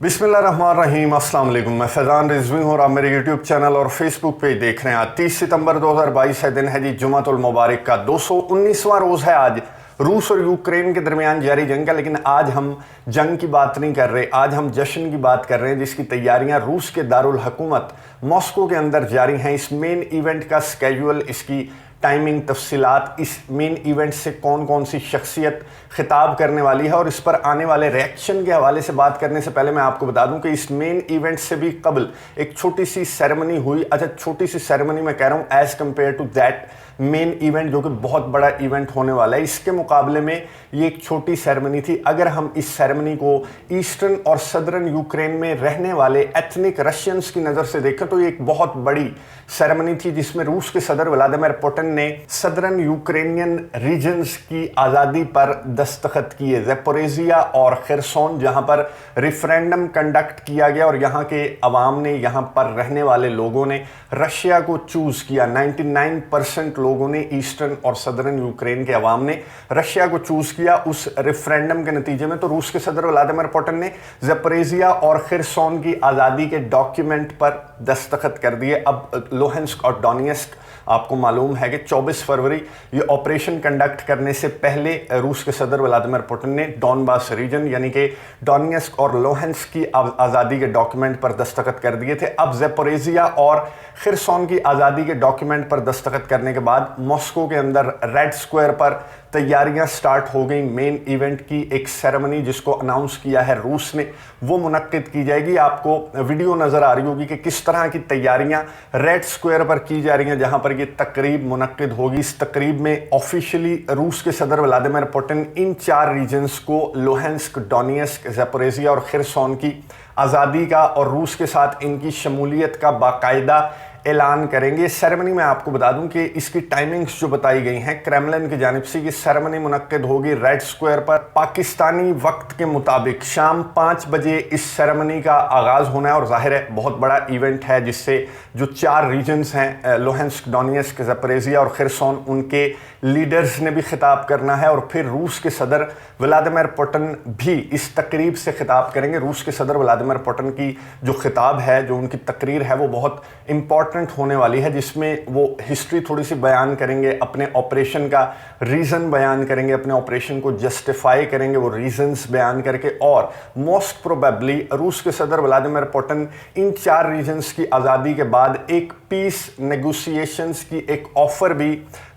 बिस्मिल्लाहिर्रहमानिर्रहीम, अस्सलाम वालेकुम। मैं फैज़ान रिजवी हूँ और आप मेरे यूट्यूब चैनल और फेसबुक पेज देख रहे हैं। आज 30 सितंबर 2022 है, दिन है जी जुमातुल मुबारक का 219वां रोज़ है। आज रूस और यूक्रेन के दरमियान जारी जंग का, लेकिन आज हम जंग की बात नहीं कर रहे, आज हम जश्न की बात कर रहे हैं जिसकी तैयारियां रूस के दारुल हुकूमत मॉस्को के अंदर जारी हैं। इस मेन इवेंट का स्केड्यूल, इसकी टाइमिंग, तफसीलात, इस मेन इवेंट से कौन कौन सी शख्सियत खिताब करने वाली है और इस पर आने वाले रिएक्शन के हवाले से बात करने से पहले मैं आपको बता दूं कि इस मेन इवेंट से भी कबल एक छोटी सी सेरेमनी हुई। अच्छा, छोटी सी सेरेमनी मैं कह रहा हूं as compare to that main event जो कि बहुत बड़ा इवेंट होने वाला है, इसके मुकाबले में ये एक छोटी सेरेमनी थी। अगर हम इस सेरेमनी को ईस्टर्न और सदर्न यूक्रेन में रहने वाले एथनिक रशियंस की नज़र से देखें तो ये एक बहुत बड़ी सेरेमनी थी जिसमें रूस के सदर व्लादिमीर पुतिन ने सदर्न यूक्रेनियन रीजन्स की आज़ादी पर दस्तखत किए। ज़ेपोरिज़िया और खिरसोन, जहां पर रेफरेंडम कंडक्ट किया गया और यहां के अवाम ने, यहां पर रहने वाले लोगों ने रशिया को चूज़ किया। 99% लोगों ने, ईस्टर्न और सदर्न यूक्रेन के अवाम ने रशिया को चूज़ किया। उस रेफरेंडम के नतीजे में तो रूस के सदर व्लादिमीर पुतिन ने ज़ेपोरिज़िया और खिरसोन की आज़ादी के डॉक्यूमेंट पर दस्तखत कर दिए। अब लुहांस्क और डोनेट्स्क, आपको मालूम है कि 24 फरवरी ये ऑपरेशन कंडक्ट करने से पहले रूस के सदर व्लादिमीर पुतिन ने डॉनबास रीजन यानी कि डोनेट्स्क और लुहांस्क की आज़ादी के डॉक्यूमेंट पर दस्तखत कर दिए थे। अब ज़ेपोरिज़िया और खिरसोन की आज़ादी के डॉक्यूमेंट पर दस्तखत करने के बाद मॉस्को के अंदर रेड स्क्वायर पर तैयारियां स्टार्ट हो गई। मेन इवेंट की एक सेरेमनी जिसको अनाउंस किया है रूस ने, वो मुनक्किद की जाएगी। आपको वीडियो नज़र आ रही होगी कि किस तरह की तैयारियां रेड स्क्वायर पर की जा रही हैं जहां पर ये तकरीब मुनक्किद होगी। इस तकरीब में ऑफिशियली रूस के सदर व्लादिमीर पुतिन इन 4 रीजन्स को, लुहांस्क, डोनेट्स्क, ज़ेपोरिज़िया और खिरसोन की आज़ादी का और रूस के साथ इनकी शमूलियत का बाकायदा ऐलान करेंगे। सेरेमनी में आपको बता दूं कि इसकी टाइमिंग्स जो बताई गई हैं क्रेमलिन की जानिब से, ये सेरेमनी मुनक्किद होगी रेड स्क्वायर पर पाकिस्तानी वक्त के मुताबिक शाम 5 बजे इस सेरेमनी का आगाज़ होना है। और जाहिर है बहुत बड़ा इवेंट है जिससे जो 4 रीजन्स हैं लुहांस्क, डोनेट्स्क, ज़ेपोरिज़िया और खिरसोन, उनके लीडर्स ने भी खिताब करना है और फिर रूस के सदर व्लादिमीर पुतिन भी इस तकरीब से खिताब करेंगे। रूस के सदर व्लादिमीर पुतिन की जो खिताब है, जो उनकी तकरीर है, वो बहुत इंपॉर्टेंट होने वाली है जिसमें वो हिस्ट्री थोड़ी सी बयान करेंगे, अपने ऑपरेशन का रीज़न बयान करेंगे, अपने ऑपरेशन को जस्टिफाई करेंगे वो रीजंस बयान करके। और मोस्ट प्रोबेबली रूस के सदर व्लादिमीर पुतिन इन 4 रीजन्स की आज़ादी के बाद एक पीस नेगोशिएशंस की एक ऑफर भी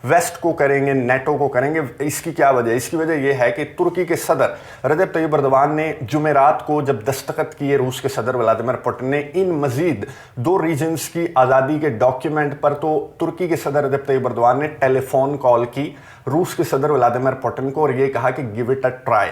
वेस्ट को करेंगे, नेटो को करेंगे। इसकी क्या वजह? इसकी वजह यह है कि तुर्की के सदर रजब तैयब एर्दोगान ने जुमेरात को जब दस्तखत किए रूस के सदर व्लादिमीर पुतिन ने इन मजीद 2 रीजन्स की आज़ादी के डॉक्यूमेंट पर, तो तुर्की के सदर रजब तैयब एर्दोगान ने टेलीफोन कॉल की रूस के सदर व्लादिमीर पुतिन को और ये कहा कि गिव इट अ ट्राई,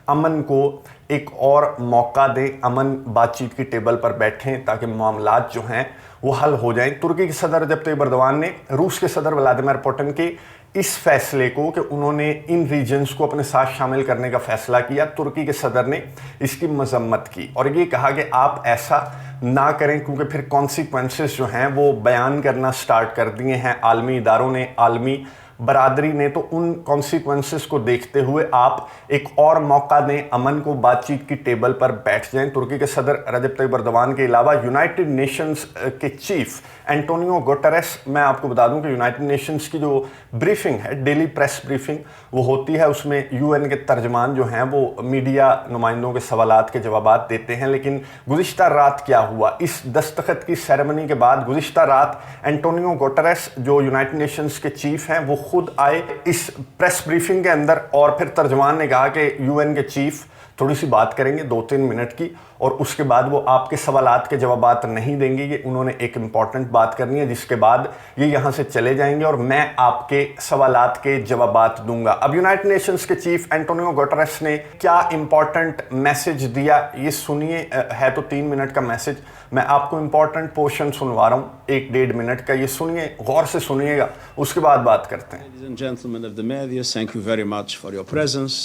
अमन को एक और मौका दें, अमन बातचीत की टेबल पर बैठें ताकि मामलात जो हैं वो हल हो जाएं। तुर्की के सदर रजब तैयब एर्दोगान ने रूस के सदर व्लादिमीर पुतिन के इस फैसले को कि उन्होंने इन रीजन्स को अपने साथ शामिल करने का फैसला किया, तुर्की के सदर ने इसकी मजम्मत की और ये कहा कि आप ऐसा ना करें क्योंकि फिर कॉन्सिक्वेंसेस जो हैं वो बयान करना स्टार्ट कर दिए हैं आलमी इदारों ने, आलमी बरादरी ने। तो उन कॉन्सिक्वेंसेस को देखते हुए आप एक और मौका दें, अमन को बातचीत की टेबल पर बैठ जाएं। तुर्की के सदर रजब तैयब एर्दोगान के अलावा यूनाइटेड नेशंस के चीफ एंटोनियो गुटेरेस, मैं आपको बता दूं कि यूनाइटेड नेशंस की जो ब्रीफिंग है, डेली प्रेस ब्रीफिंग वो होती है, उसमें यूएन के तर्जमान जो हैं वो मीडिया नुमाइंदों के सवालात के जवाबात देते हैं। लेकिन गुज़िश्ता रात क्या हुआ, इस दस्तखत की सेरेमनी के बाद गुज़िश्ता रात एंटोनियो गुटेरेस जो यूनाइटेड नेशंस के चीफ हैं वो खुद आए इस प्रेस ब्रीफिंग के अंदर और फिर तर्जमान ने कहा कि यूएन के चीफ थोड़ी सी बात करेंगे 2-3 मिनट की और उसके बाद वो आपके सवालात के जवाबात नहीं देंगे। ये उन्होंने एक इम्पॉर्टेंट बात करनी है जिसके बाद ये यहाँ से चले जाएंगे और मैं आपके सवालात के जवाबात दूंगा। अब यूनाइटेड नेशंस के चीफ एंटोनियो गुटेरेस ने क्या इंपॉर्टेंट मैसेज दिया ये सुनिए। है तो 3 मिनट का मैसेज, मैं आपको इंपॉर्टेंट पोर्शन सुनवा रहा हूँ 1-1.5 मिनट का, ये सुनिए, गौर से सुनिएगा, उसके बाद बात करते हैं। Ladies and gentlemen of the media, thank you very much for your presence.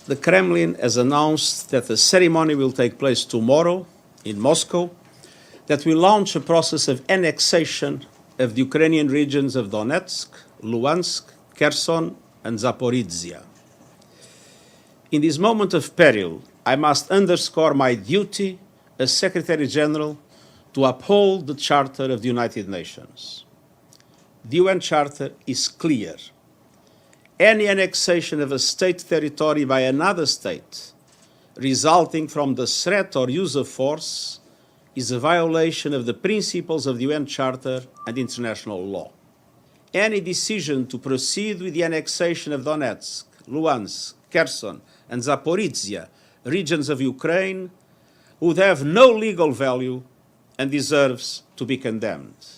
The Kremlin has announced that the ceremony will take place tomorrow in Moscow, that will launch a process of annexation of the Ukrainian regions of Donetsk, Luhansk, Kherson, and Zaporizhia. In this moment of peril I must underscore my duty as Secretary General to uphold the Charter of the United Nations. The UN Charter is clear. Any annexation of a state territory by another state resulting from the threat or use of force is a violation of the principles of the UN Charter and international law. Any decision to proceed with the annexation of Donetsk, Luhansk, Kherson, and Zaporizhia regions of Ukraine would have no legal value and deserves to be condemned.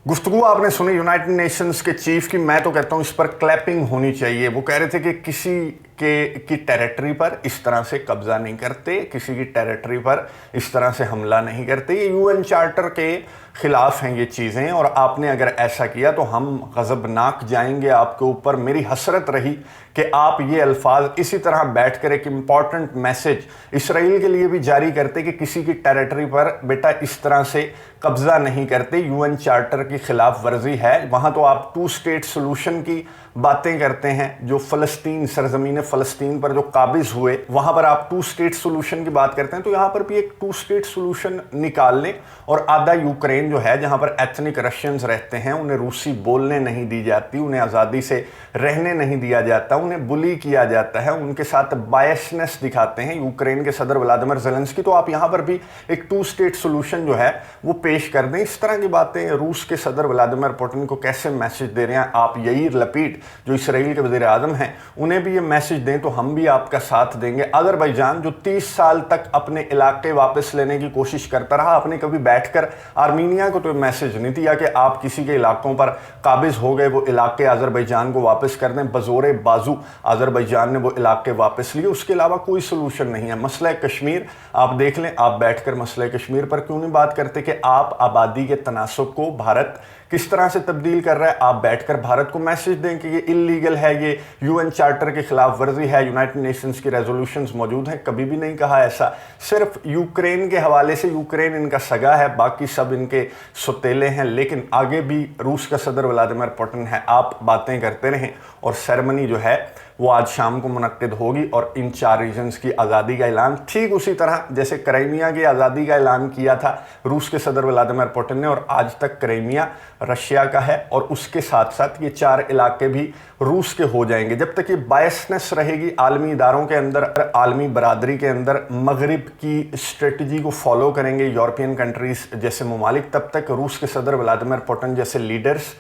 गुफ्तगू आपने सुनी United Nations के chief की। मैं तो कहता हूं इस पर क्लैपिंग होनी चाहिए। वो कह रहे थे कि किसी की टेरिटरी पर इस तरह से कब्जा नहीं करते, किसी की टेरिटरी पर इस तरह से हमला नहीं करते। ये यूएन चार्टर के खिलाफ हैं ये चीज़ें, और आपने अगर ऐसा किया तो हम गज़बनाक जाएंगे आपके ऊपर। मेरी हसरत रही कि आप ये अल्फाज इसी तरह बैठ कर एक इम्पॉर्टेंट मैसेज इसराइल के लिए भी जारी करते कि किसी की टेरिटरी पर बेटा इस तरह से कब्जा नहीं करते, यूएन चार्टर की खिलाफ वर्जी है। वहाँ तो आप 2 स्टेट सोल्यूशन की बातें करते हैं, जो फ़लस्तीन, सरज़मीन फ़लस्तीन पर जो काबिज़ हुए, वहाँ पर आप 2 स्टेट सोल्यूशन की बात करते हैं। तो यहाँ पर भी एक 2 स्टेट सोल्यूशन निकाल लें, और आधा यूक्रेन जो है, जहाँ पर एथनिक रशियंस रहते हैं, उन्हें रूसी बोलने नहीं दी जाती, उन्हें आज़ादी से रहने नहीं दिया जाता, उन्हें बुली किया जाता है, उनके साथ बायसनेस दिखाते हैं यूक्रेन के सदर व्लादिमीर ज़ेलेंस्की। तो आप यहाँ पर भी एक 2 स्टेट सोल्यूशन जो है वो पेश कर दें। इस तरह की बातें रूस के सदर व्लादिमीर पुतिन को कैसे मैसेज दे रहे हैं आप? याईर लपीड जो इसराइल के वज़ीर आज़म हैं, उन्हें भी ये मैसेज दें तो हम भी आपका साथ देंगे। अज़रबैजान जो 30 साल तक अपने इलाके वापस लेने की कोशिश करता रहा, आपने कभी बैठकर आर्मीनिया को तो मैसेज नहीं दिया कि आप किसी के इलाकों पर काबिज हो गए, वो इलाके अज़रबैजान को वापस कर दें। बज़ोरे बाजू अज़रबैजान ने वो इलाके वापस लिए, उसके अलावा कोई सोल्यूशन नहीं है। मसला कश्मीर आप देख लें, आप बैठकर मसला कश्मीर पर क्यों नहीं बात करते कि आप आबादी के तनासब को भारत किस तरह से तब्दील कर रहा है? आप बैठकर भारत को मैसेज दें कि ये इल्लीगल है, ये यूएन चार्टर के खिलाफ वर्जी है, यूनाइटेड नेशंस की रेजोल्यूशंस मौजूद हैं। कभी भी नहीं कहा ऐसा। सिर्फ यूक्रेन के हवाले से, यूक्रेन इनका सगा है, बाकी सब इनके सुतेले हैं। लेकिन आगे भी रूस का सदर व्लादिमीर पुतिन है, आप बातें करते रहें। और सेरेमनी जो है वो आज शाम को मुनक्किद होगी, और इन 4 रीजन्स की आज़ादी का ऐलान ठीक उसी तरह जैसे क्राइमिया की आज़ादी का ऐलान किया था रूस के सदर व्लादिमीर पुतिन ने, और आज तक क्राइमिया रशिया का है, और उसके साथ साथ ये 4 इलाके भी रूस के हो जाएंगे। जब तक ये बायसनेस रहेगी आलमी इदारों के अंदर, आलमी बरादरी के अंदर, मगरिब की स्ट्रेटजी को फॉलो करेंगे यूरोपियन कंट्रीज़ जैसे ममालिक, तब तक रूस के सदर व्लादिमीर पुतिन जैसे लीडर्स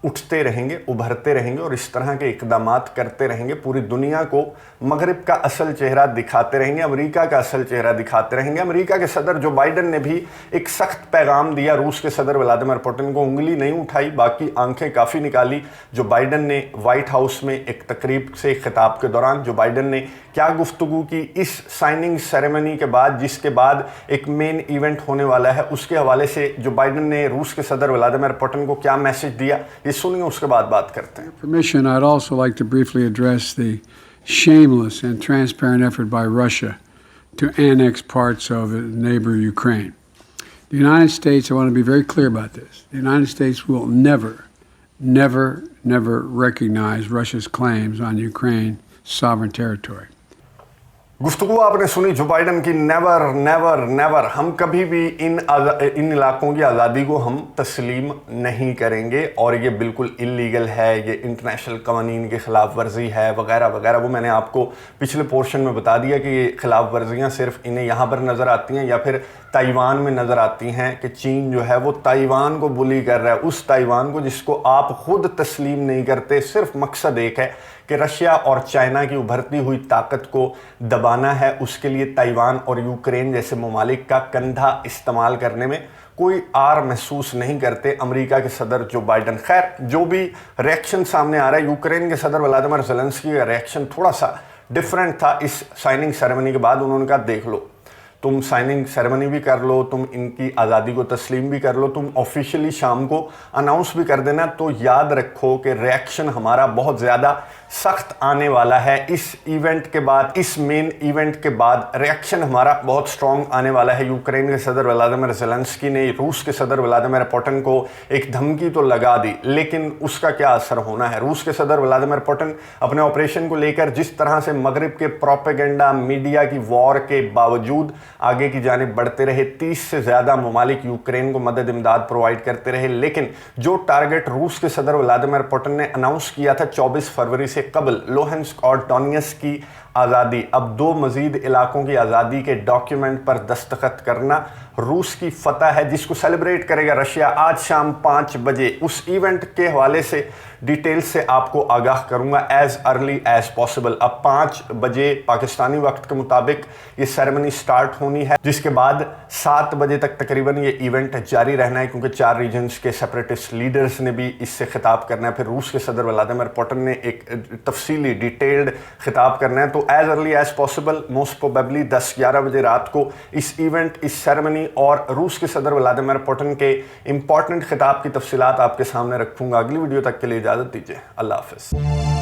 उठते रहेंगे, उभरते रहेंगे, और इस तरह के इक़दामात करते रहेंगे। पूरी दुनिया को मगरिब का असल चेहरा दिखाते रहेंगे, अमेरिका का असल चेहरा दिखाते रहेंगे। अमेरिका के सदर जो बाइडन ने भी एक सख्त पैगाम दिया रूस के सदर व्लादिमीर पुतिन को, उंगली नहीं उठाई, बाकी आंखें काफ़ी निकाली। जो बाइडन ने वाइट हाउस में एक तकरीब से खिताब के दौरान जो बाइडन ने क्या गुफ्तगू की इस साइनिंग सेरेमनी के बाद, जिसके बाद एक मेन इवेंट होने वाला है, उसके हवाले से जो बाइडन ने रूस के सदर व्लादिमीर पुतिन को क्या मैसेज दिया, ये सुनिए, उसके बाद बात करते हैं। Permission, I'd also like to briefly address the shameless and transparent effort by Russia to annex parts of neighbor Ukraine. The United States, I want to be very clear about this, the United States will never recognize Russia's claims on Ukraine's sovereign territory. गुफ्तगू आपने सुनी जो Biden की, never never never, हम कभी भी इन इलाकों की आज़ादी को हम तस्लीम नहीं करेंगे, और ये बिल्कुल इल्लीगल है, ये इंटरनेशनल कवानीन की खिलाफ वर्जी है, वगैरह वगैरह। वो मैंने आपको पिछले पोर्शन में बता दिया कि ये खिलाफ वर्जियाँ सिर्फ इन्हें यहाँ पर नज़र आती हैं या फिर ताइवान में नज़र आती हैं, कि चीन जो है वो ताइवान को बुली कर रहा है, उस ताइवान को जिसको आप खुद तस्लीम नहीं करते। सिर्फ मकसद एक है कि रशिया और चाइना की उभरती हुई ताकत को दबाना है। उसके लिए ताइवान और यूक्रेन जैसे ममालिक का कंधा इस्तेमाल करने में कोई आर महसूस नहीं करते अमेरिका के सदर जो बाइडन। खैर, जो भी रिएक्शन सामने आ रहा है, यूक्रेन के सदर व्लादिमीर ज़ेलेंस्की का रिएक्शन थोड़ा सा डिफरेंट था इस साइनिंग सेरेमनी के बाद। उन्होंने कहा देख लो, तुम साइनिंग सेरेमनी भी कर लो, तुम इनकी आज़ादी को तस्लीम भी कर लो, तुम ऑफिशियली शाम को अनाउंस भी कर देना, तो याद रखो कि रिएक्शन हमारा बहुत ज़्यादा सख्त आने वाला है। इस इवेंट के बाद, इस मेन इवेंट के बाद रिएक्शन हमारा बहुत स्ट्रॉन्ग आने वाला है। यूक्रेन के सदर व्लादिमीर ज़ेलेंस्की ने रूस के सदर व्लादिमीर पुतिन को एक धमकी तो लगा दी, लेकिन उसका क्या असर होना है। रूस के सदर व्लादिमीर पुतिन अपने ऑपरेशन को लेकर जिस तरह से मगरिब के प्रोपेगेंडा मीडिया की वॉर के बावजूद आगे की जानिब बढ़ते रहे, 30 से ज़्यादा ममालिक यूक्रेन को मदद इमदाद प्रोवाइड करते रहे, लेकिन जो टारगेट रूस के सदर व्लादिमीर पुतिन ने अनाउंस किया था 24 फरवरी से कबल, लुहांस्क और डोनेट्स्क की आज़ादी, अब 2 मज़ीद इलाकों की आज़ादी के डॉक्यूमेंट पर दस्तखत करना रूस की फतह है, जिसको सेलिब्रेट करेगा रशिया आज शाम 5 बजे। उस इवेंट के हवाले से डिटेल से आपको आगाह करूंगा एज अर्ली एज पॉसिबल। अब 5 बजे पाकिस्तानी वक्त के मुताबिक ये सेरेमनी स्टार्ट होनी है, जिसके बाद 7 बजे तक तकरीबन ये इवेंट जारी रहना है, क्योंकि 4 रीजन्स के सेपरेटिस्ट लीडर्स ने भी इससे खिताब करना है। फिर रूस के सदर व्लादिमीर पुतिन ने एक तफसीली डिटेल्ड खिताब करना है। तो as early as possible, most probably 10-11 बजे रात को इस इवेंट, इस सेरेमनी और रूस के सदर व्लादिमीर पुतिन के इंपॉर्टेंट खिताब की तफसीलात आपके सामने रखूंगा। अगली वीडियो तक के लिए इजाज़त दीजिए। अल्लाह हाफ़िज़।